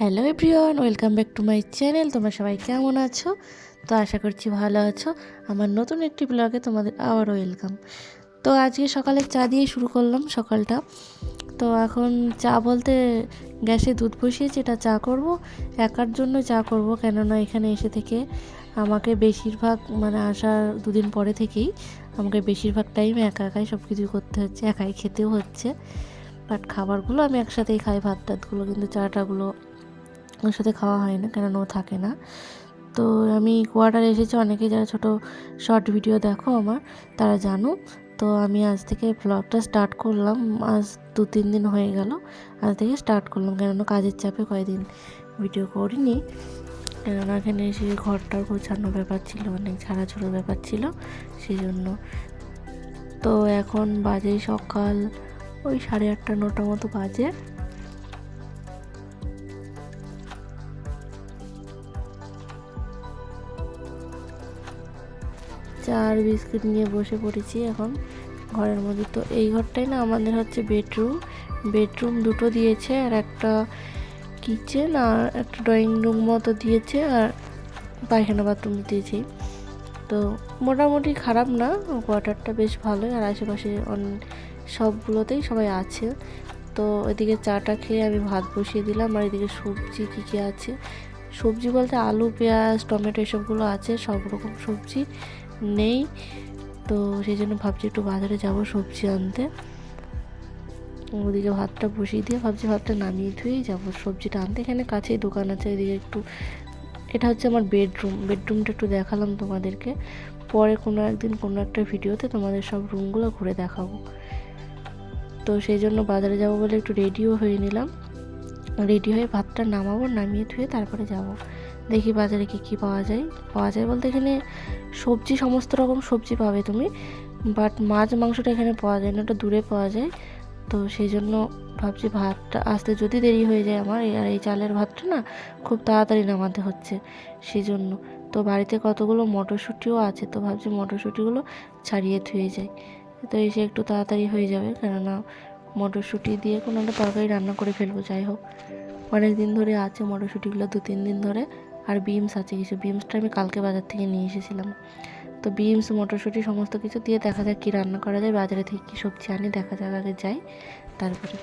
Hello everyone, welcome back to my channel. তোমরা সবাই কেমন আছো? তো আশা করছি ভালো আছো। আমার নতুন একটি ব্লগে তোমাদের আবারও ওয়েলকাম। তো আজকে সকালে চা দিয়ে শুরু করলাম সকালটা। তো এখন চা বলতে গ্যাসে দুধ বসিয়েছি, এটা চা করব, একার জন্য চা করব। কেননা এখানে এসে থেকে আমাকে বেশিরভাগ আসার দুদিন পরে থেকেই আমাকে বেশিরভাগ টাইম একা একাই সব কিছু করতে হচ্ছে, একাই খেতেও হচ্ছে। বাট খাবারগুলো আমি একসাথেই খাই, ভাত টাতগুলো, কিন্তু চাটাগুলো ওর সাথে খাওয়া হয় না, কেন ও থাকে না। তো আমি কোয়ার্টারে এসেছি, অনেকে যারা ছোট শর্ট ভিডিও দেখো আমার তারা জানো। তো আমি আজ থেকে ব্লগটা স্টার্ট করলাম, আজ 2-3 দিন হয়ে গেল আজ থেকে স্টার্ট করলাম, কেননা কাজের চাপে কয়েকদিন ভিডিও করিনি। কেননা এখানে এসে ঘরটার গোছানোর ব্যাপার ছিল, অনেক ঝাড়াঝুড়োর ব্যাপার ছিল, সেই জন্য। তো এখন বাজে সকাল ওই 8:30-9টা মতো বাজে। চা আর বিস্কুট নিয়ে বসে পড়েছি এখন ঘরের মধ্যে। তো এই ঘরটাই না আমাদের হচ্ছে বেডরুম দুটো দিয়েছে, আর একটা কিচেন আর একটা ড্রয়িং রুম মতো দিয়েছে, আর পায়খানা বাথরুম দিয়েছি। তো মোটামুটি খারাপ না, কোয়ার্টারটা বেশ ভালোই, আর আশেপাশে সবগুলোতেই সবাই আছে। তো এদিকে চাটা খেয়ে আমি ভাত বসিয়ে দিলাম, আর এদিকে সবজি কী আছে, সবজি বলতে আলু, পেঁয়াজ, টমেটো এসবগুলো আছে, সব রকম সবজি নেই। তো সেই জন্য ভাবছি একটু বাজারে যাব সবজি আনতে। ওদিকে ভাতটা বসিয়ে দিয়ে ভাবছি ভাতটা নামিয়ে ধুয়েই যাবো সবজিটা আনতে। এখানে কাছেই দোকান আছে, এদিকে একটু, এটা হচ্ছে আমার বেডরুমটা একটু দেখালাম তোমাদেরকে। পরে কোনো একদিন কোনো একটা ভিডিওতে তোমাদের সব রুমগুলো ঘুরে দেখাবো। তো সেই জন্য বাজারে যাব বলে একটু রেডিও হয়ে নিলাম, রেডি হয়ে ভাতটা নামাবো, নামিয়ে ধুয়ে তারপরে যাব। দেখি বাজারে কী পাওয়া যায় বলতে এখানে সবজি, সমস্ত রকম সবজি পাবে তুমি, বাট মাছ মাংসটা এখানে পাওয়া যায় না, ওটা দূরে পাওয়া যায়। তো সেই জন্য ভাবছি ভাতটা আসতে যদি দেরি হয়ে যায় আমার, আর এই চালের ভাতটা না খুব তাড়াতাড়ি নামাতে হচ্ছে, সেই জন্য। তো বাড়িতে কতগুলো মটরশুঁটিও আছে, তো ভাবছি মটরশুঁটিগুলো ছাড়িয়ে ধুয়ে যাই, তো এসে একটু তাড়াতাড়ি হয়ে যাবে। কেননা মটরশুঁটি দিয়ে কোনো একটা তরকারি রান্না করে ফেলবো। যাই হোক, অনেক দিন ধরে আছে মটরশুঁটিগুলো, 2-3 দিন ধরে। আর বিনস আছে কিছু, বিনসটা আমি কালকে বাজার থেকে নিয়ে এসেছিলাম। তো বিনস, মটরশুঁটি সমস্ত কিছু দিয়ে দেখা যাক কী রান্না করা যায়, বাজারে থেকে কী সবজি আনি দেখা যাক, আগে যাই তারপরে।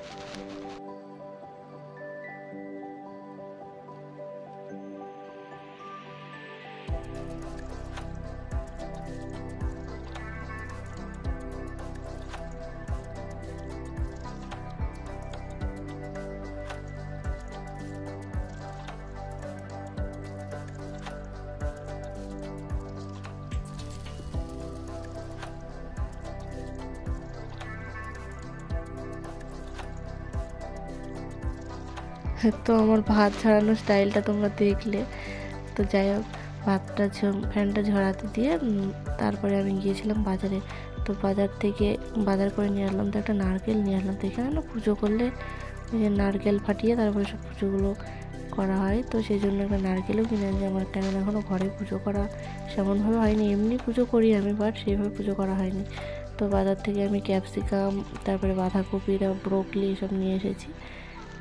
তো আমার ভাত ঝরানোর স্টাইলটা তোমরা দেখলে। তো যাই হোক, ভাতটা ফ্যানটা ঝরাতে দিয়ে তারপরে আমি গিয়েছিলাম বাজারে। তো বাজার থেকে বাজার করে নিয়ে আসলাম, তো একটা নারকেল নিয়ে আসলাম। তো এখানে না পুজো করলে ওই যে নারকেল ফাটিয়ে তারপরে সব পুজোগুলো করা হয়, তো সেই জন্য একটা নারকেলও কিনে আনছি আমার। কেননা এখনও ঘরে পুজো করা সেমনভাবে হয়নি, এমনি পুজো করি আমি, বাট সেইভাবে পুজো করা হয়নি। তো বাজার থেকে আমি ক্যাপসিকাম, তারপরে বাঁধাকপি, ব্রোকলি এসব নিয়ে এসেছি।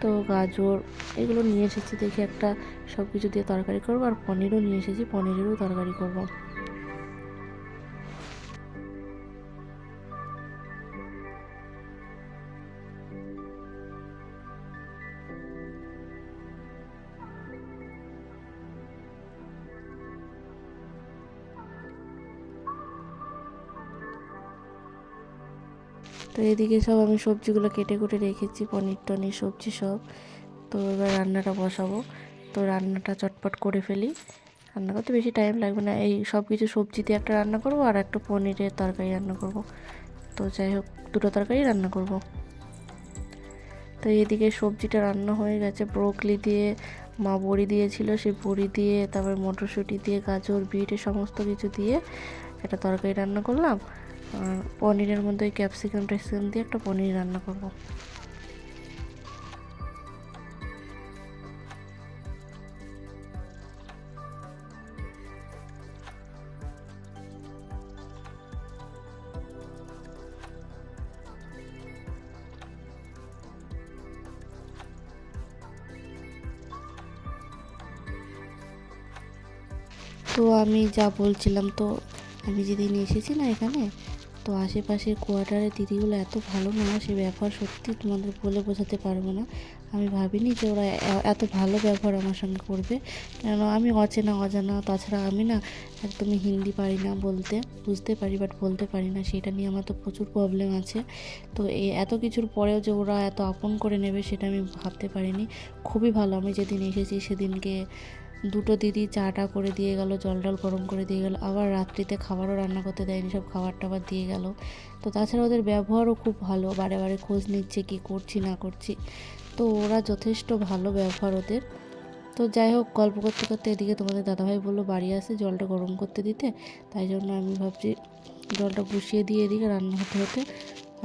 তো গাজর এগুলো নিয়ে এসেছি, দেখি একটা সব কিছু দিয়ে তরকারি করবো। আর পনিরও নিয়ে এসেছি, পনিরেরও তরকারি করবো। তো এদিকে সব আমি সবজিগুলো কেটে কুটে রেখেছি, পনির টনির সবজি সব। তো এবার রান্নাটা বসাবো। তো রান্নাটা চটপট করে ফেলি, রান্না করতে বেশি টাইম লাগবে না। এই সব কিছু সবজি দিয়ে একটা রান্না করবো, আর একটা পনিরের তরকারি রান্না করব। তো যাই হোক, দুটো তরকারি রান্না করব। তো এদিকে সবজিটা রান্না হয়ে গেছে, ব্রোকলি দিয়ে, মা বড়ি দিয়েছিল, সেই বড়ি দিয়ে, তারপরে মটরশুঁটি দিয়ে, গাজর, বিট সমস্ত কিছু দিয়ে একটা তরকারি রান্না করলাম। আর পনিরের মধ্যে ওই ক্যাপসিকাম ট্যাপসিকাম দিয়ে একটা পনির রান্না করব। তো আমি যা বলছিলাম, তো আমি যেদিন এসেছি না এখানে, তো আশেপাশের কোয়ার্টারের দিদিগুলো এত ভালো না, সে ব্যবহার সত্যি তোমাদের বলে বোঝাতে পারবো না। আমি ভাবিনি যে ওরা এত ভালো ব্যবহার আমার সঙ্গে করবে, কেন আমি অচেনা অজানা, তাছাড়া আমি না একদমই হিন্দি পারি না বলতে, বুঝতে পারি বাট বলতে পারি না, সেটা নিয়ে আমার তো প্রচুর প্রবলেম আছে। তো এত কিছুর পরেও যে ওরা এত আপন করে নেবে সেটা আমি ভাবতে পারিনি। খুবই ভালো। আমি যেদিন এসেছি সেদিনকে দুটো দিদি চাটা করে দিয়ে গেল, জল গরম করে দিয়ে গেল, আবার রাত্রিতে খাবারও রান্না করতে দেয়নি, সব খাবার টাবার দিয়ে গেল। তো তাছাড়া ওদের ব্যবহারও খুব ভালো, বারে বারে খোঁজ নিচ্ছে কি করছি না করছি, তো ওরা যথেষ্ট ভালো ব্যবহার ওদের। তো যাই হোক, গল্প করতে করতে এদিকে তোমাদের দাদাভাই বললো বাড়ি আসে জলটা গরম করতে দিতে, তাই জন্য আমি ভাবছি জলটা বসিয়ে দিয়ে এদিকে রান্না হতে হতে,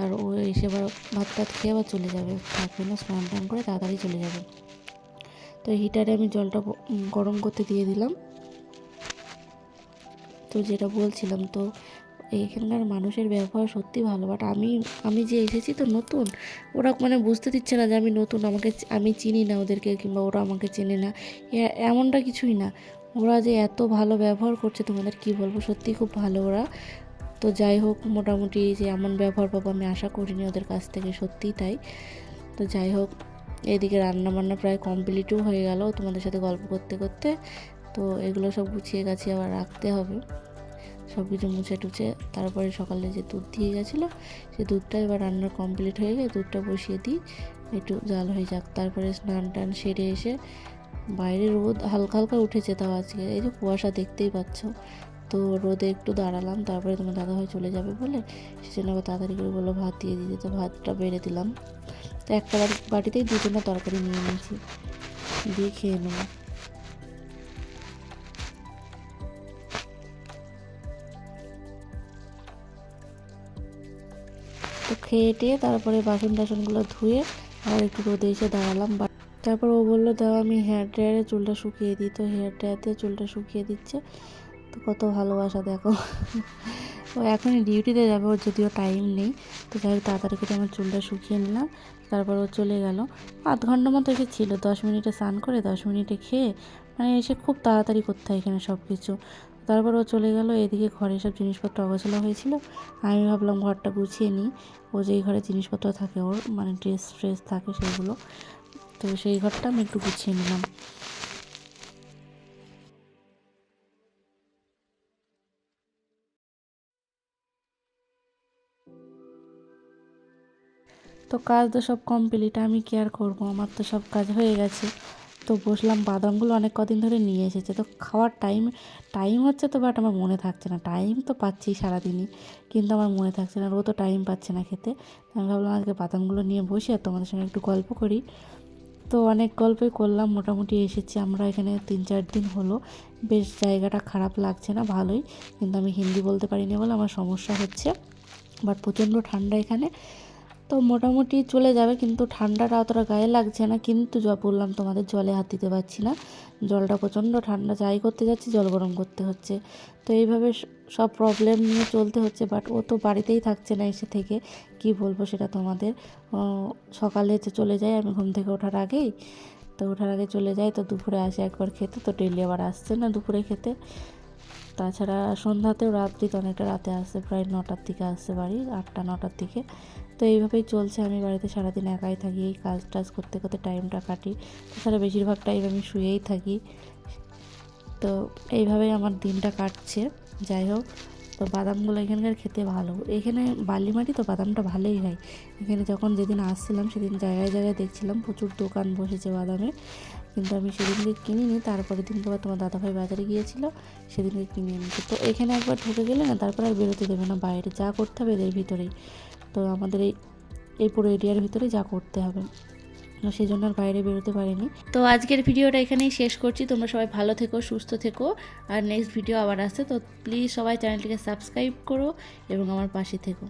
আর ও এসে আবার ভাত টাত খেয়ে আবার চলে যাবে, থাকবে না, স্নান টান করে তাড়াতাড়ি চলে যাবে। তো হিটারে আমি জলটা গরম করতে দিয়ে দিলাম। তো যেটা বলছিলাম, তো এখানকার মানুষের ব্যবহার সত্যি ভালো, বাট আমি যে এসেছি তো নতুন, ওরা মানে বুঝতে দিচ্ছে না যে আমি নতুন, আমি চিনি না ওদেরকে, কিংবা ওরা আমাকে চেনে না, এমনটা কিছুই না। ওরা যে এত ভালো ব্যবহার করছে তোমাদের কি বলবো, সত্যি খুব ভালো ওরা। তো যাই হোক, মোটামুটি যে এমন ব্যবহার পাবো আমি আশা করিনি ওদের কাছ থেকে, সত্যিই তাই। তো যাই হোক, এদিকে রান্নাবান্না প্রায় কমপ্লিটও হয়ে গেল তোমাদের সাথে গল্প করতে করতে। তো এগুলো সব গুছিয়ে গাছিয়ে আবার রাখতে হবে, সব কিছু মুছে টুছে। তারপরে সকালে যে দুধ দিয়ে গেছিলো, সেই দুধটা এবার রান্না কমপ্লিট হয়ে গেলে দুধটা বসিয়ে দিই, একটু জাল হয়ে যাক। তারপরে স্নান টান সেরে এসে, বাইরে রোদ হালকা হালকা উঠেছে, তাও আজকে এই যে কুয়াশা দেখতেই পাচ্ছ, তো রোদে একটু দাঁড়ালাম। তারপরে তোমার দাদাভাই চলে যাবে বলে সেজন্য আবার তাড়াতাড়ি করে বললো ভাত দিয়ে দিতে, তো ভাতটা বেড়ে দিলাম। তো একটা বাটিতেই দুজনে তরকারি নিয়ে নিয়েছি, দিয়ে খেয়ে নেবো। তো খেয়ে টেয়ে তারপরে বাসন টাসনগুলো ধুয়ে আর একটু রোদে এসে দাঁড়ালাম। তারপর ও বললো দাও আমি হেয়ার ড্রায়ারে চুলটা শুকিয়ে দিই, তো হেয়ার ড্রায়ারতে চুলটা শুকিয়ে দিচ্ছে। তো কত ভালোবাসা দেখো। ও এখনই ডিউটিতে যাবে, ওর যদিও টাইম নেই। তো যাই হোক, তাড়াতাড়ি করে আমার চুলটা শুকিয়ে নিলাম। তারপর ও চলে গেল, আধ ঘন্টা মতো এসে ছিল, 10 মিনিটে স্নান করে 10 মিনিটে খেয়ে, মানে এসে খুব তাড়াতাড়ি করতে হয় এখানে সব কিছু। তারপর ও চলে গেল। এদিকে ঘরে সব জিনিসপত্র অগোছালো হয়েছিল, আমি ভাবলাম ঘরটা গুছিয়ে নিই। ও যেই ঘরে জিনিসপত্র থাকে ওর, মানে ড্রেস ফ্রেস থাকে সেগুলো, তো সেই ঘরটা আমি একটু গুছিয়ে নিলাম। তো কাজ তো সব কমপ্লিট, আমি কি আর করবো, আমার তো সব কাজ হয়ে গেছে। তো বসলাম, বাদামগুলো অনেক কদিন ধরে নিয়ে এসেছে, তো খাওয়ার টাইম টাইম হচ্ছে তো, বাট আমার মনে থাকছে না। টাইম তো পাচ্ছি সারাদিনই, কিন্তু আমার মনে থাকছে না, ও তো টাইম পাচ্ছে না খেতে। আমি ভাবলাম আজকে বাদামগুলো নিয়ে বসে আর তোমাদের সঙ্গে একটু গল্প করি। তো অনেক গল্পই করলাম, মোটামুটি এসেছি আমরা এখানে 3-4 দিন হলো। বেশ জায়গাটা খারাপ লাগছে না, ভালোই, কিন্তু আমি হিন্দি বলতে পারিনি বলে আমার সমস্যা হচ্ছে। বাট প্রচণ্ড ঠান্ডা এখানে, তো মোটামুটি চলে যাবে, কিন্তু ঠান্ডাটা অতটা গায়ে লাগছে না। কিন্তু বললাম তোমাদের, জলে হাত দিতে পারছি না, জলটা প্রচণ্ড ঠান্ডা, যাই করতে যাচ্ছি জল গরম করতে হচ্ছে। তো এইভাবে সব প্রবলেম নিয়ে চলতে হচ্ছে। বাট ও তো বাড়িতেই থাকছে না, এসে থেকে কি বলবো সেটা তোমাদের। সকালে চলে যায় আমি ঘুম থেকে ওঠার আগেই, তো ওঠার আগে চলে যায়, তো দুপুরে আসে একবার খেতে, তো ডেলি আবার আসছে না দুপুরে খেতে। তাছাড়া সন্ধ্যাতেও, রাত্রিতে অনেকটা রাতে আসছে, প্রায় 9টার দিকে আসছে বাড়ি, 8টা-9টার দিকে। তো এইভাবেই চলছে, আমি বাড়িতে সারাদিন একাই থাকি, এই কাজ টাজ করতে করতে টাইমটা কাটি। তাছাড়া বেশিরভাগ টাইম আমি শুয়েই থাকি। তো এইভাবেই আমার দিনটা কাটছে। যাই হোক, তো বাদামগুলো এখানকার খেতে ভালো, এখানে বালি মাটি তো বাদামটা ভালোই হয়। এখানে যখন যেদিন আসছিলাম সেদিন জায়গায় জায়গায় দেখছিলাম প্রচুর দোকান বসেছে বাদামের, কিন্তু আমি সেদিনকে কিনিনি। তারপরের দিন তোমার দাদাভাই বাজারে গিয়েছিল, সেদিনকে কিনে এনেছি। তো এখানে একবার ঢুকে গেলে না, তারপর আর বেরোতে দেবে না বাইরে, যা করতে হবে এদের ভিতরেই। তো আমাদের এই পুরো এরিয়ার ভিতরে যা করতে হবে, সেই জন্য আর বাইরে বেরোতে পারিনি। তো আজকের ভিডিওটা এখানেই শেষ করছি। তোমরা সবাই ভালো থেকো, সুস্থ থেকো, আর নেক্সট ভিডিও আবার আসছে। তো প্লিজ সবাই চ্যানেলটিকে সাবস্ক্রাইব করো এবং আমার পাশে থেকো।